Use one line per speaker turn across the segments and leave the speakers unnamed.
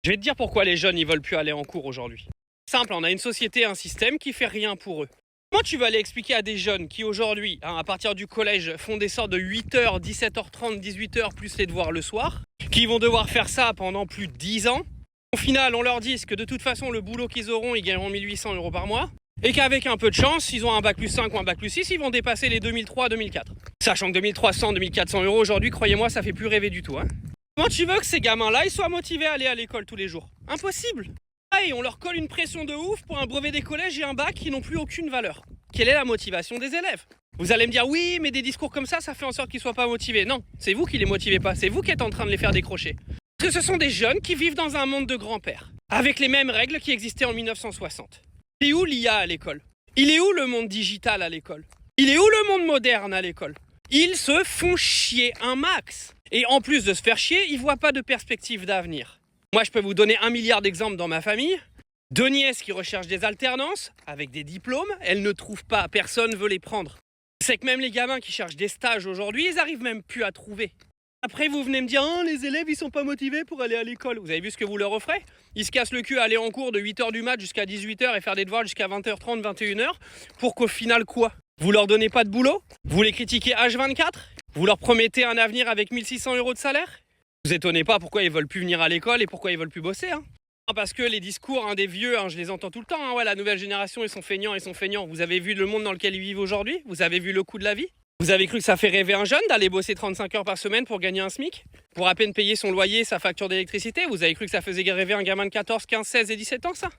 Je vais te dire pourquoi les jeunes ils veulent plus aller en cours aujourd'hui. Simple, on a une société, un système qui fait rien pour eux. Comment tu vas aller expliquer à des jeunes qui aujourd'hui, à partir du collège, font des sortes de 8h, 17h30, 18h plus les devoirs le soir, qui vont devoir faire ça pendant plus de 10 ans. Au final, on leur dit que de toute façon, le boulot qu'ils auront, ils gagneront 1800 € par mois. Et qu'avec un peu de chance, s'ils ont un bac plus 5 ou un bac plus 6, ils vont dépasser les 2003, 2004. Sachant que 2300, 2400 € aujourd'hui, croyez-moi, ça fait plus rêver du tout. Comment tu veux que ces gamins-là, ils soient motivés à aller à l'école tous les jours? Impossible. Et on leur colle une pression de ouf pour un brevet des collèges et un bac qui n'ont plus aucune valeur. Quelle est la motivation des élèves? Vous allez me dire, oui, mais des discours comme ça fait en sorte qu'ils ne soient pas motivés. Non, c'est vous qui les motivez pas, c'est vous qui êtes en train de les faire décrocher. Parce que ce sont des jeunes qui vivent dans un monde de grands-pères, avec les mêmes règles qui existaient en 1960. Il est où l'IA à l'école? Il est où le monde digital à l'école? Il est où le monde moderne à l'école? Ils se font chier un max. Et en plus de se faire chier, ils ne voient pas de perspective d'avenir. Moi, je peux vous donner 1 milliard d'exemples dans ma famille. 2 nièces qui recherchent des alternances avec des diplômes, elles ne trouvent pas, personne ne veut les prendre. C'est que même les gamins qui cherchent des stages aujourd'hui, ils n'arrivent même plus à trouver. Après, vous venez me dire, oh, les élèves, ils sont pas motivés pour aller à l'école. Vous avez vu ce que vous leur offrez? Ils se cassent le cul à aller en cours de 8h du mat jusqu'à 18h et faire des devoirs jusqu'à 20h30, 21h. Pour qu'au final, quoi? Vous leur donnez pas de boulot? Vous les critiquez H24? Vous leur promettez un avenir avec 1600 € de salaire? Vous étonnez pas pourquoi ils veulent plus venir à l'école et pourquoi ils veulent plus bosser. Parce que les discours des vieux, je les entends tout le temps. Ouais, la nouvelle génération, ils sont feignants. Vous avez vu le monde dans lequel ils vivent aujourd'hui? Vous avez vu le coût de la vie? Vous avez cru que ça fait rêver un jeune d'aller bosser 35 heures par semaine pour gagner un SMIC? Pour à peine payer son loyer, sa facture d'électricité? Vous avez cru que ça faisait rêver un gamin de 14, 15, 16 et 17 ans, ça?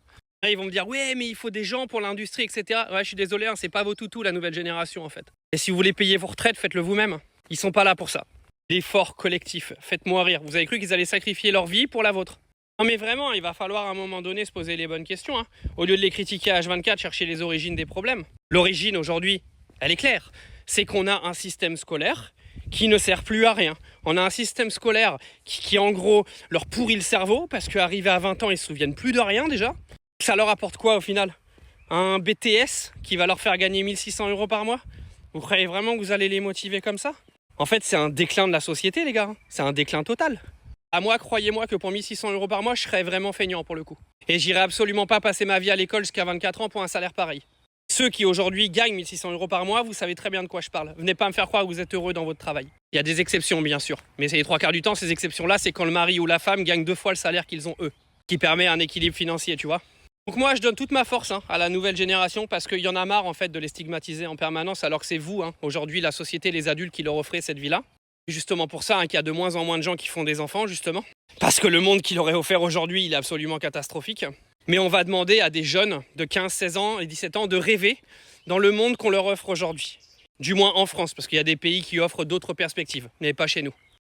Là, ils vont me dire, ouais, mais il faut des gens pour l'industrie, etc. Ouais, je suis désolé, c'est pas vos toutous, la nouvelle génération, en fait. Et si vous voulez payer vos retraites, faites-le vous-même. Ils sont pas là pour ça. L'effort collectif, faites-moi rire. Vous avez cru qu'ils allaient sacrifier leur vie pour la vôtre? Non mais vraiment, il va falloir à un moment donné se poser les bonnes questions. Au lieu de les critiquer à H24, chercher les origines des problèmes. L'origine aujourd'hui, elle est claire. C'est qu'on a un système scolaire qui ne sert plus à rien. On a un système scolaire qui en gros leur pourrit le cerveau parce qu'arrivés à 20 ans, ils se souviennent plus de rien déjà. Ça leur apporte quoi au final? Un BTS qui va leur faire gagner 1600 € par mois? Vous croyez vraiment que vous allez les motiver comme ça? En fait, c'est un déclin de la société, les gars. C'est un déclin total. À moi, croyez-moi que pour 1600 € par mois, je serais vraiment feignant pour le coup. Et j'irai absolument pas passer ma vie à l'école jusqu'à 24 ans pour un salaire pareil. Ceux qui aujourd'hui gagnent 1600 € par mois, vous savez très bien de quoi je parle. Venez pas me faire croire que vous êtes heureux dans votre travail. Il y a des exceptions, bien sûr. Mais c'est les 3 quarts du temps, ces exceptions-là, c'est quand le mari ou la femme gagne 2 fois le salaire qu'ils ont eux. Qui permet un équilibre financier, tu vois. Donc moi, je donne toute ma force à la nouvelle génération parce qu'il y en a marre en fait de les stigmatiser en permanence alors que c'est vous, aujourd'hui, la société, les adultes qui leur offrez cette vie-là. Justement pour ça qu'il y a de moins en moins de gens qui font des enfants, justement. Parce que le monde qu'il aurait offert aujourd'hui, il est absolument catastrophique. Mais on va demander à des jeunes de 15, 16 ans et 17 ans de rêver dans le monde qu'on leur offre aujourd'hui. Du moins en France, parce qu'il y a des pays qui offrent d'autres perspectives, mais pas chez nous.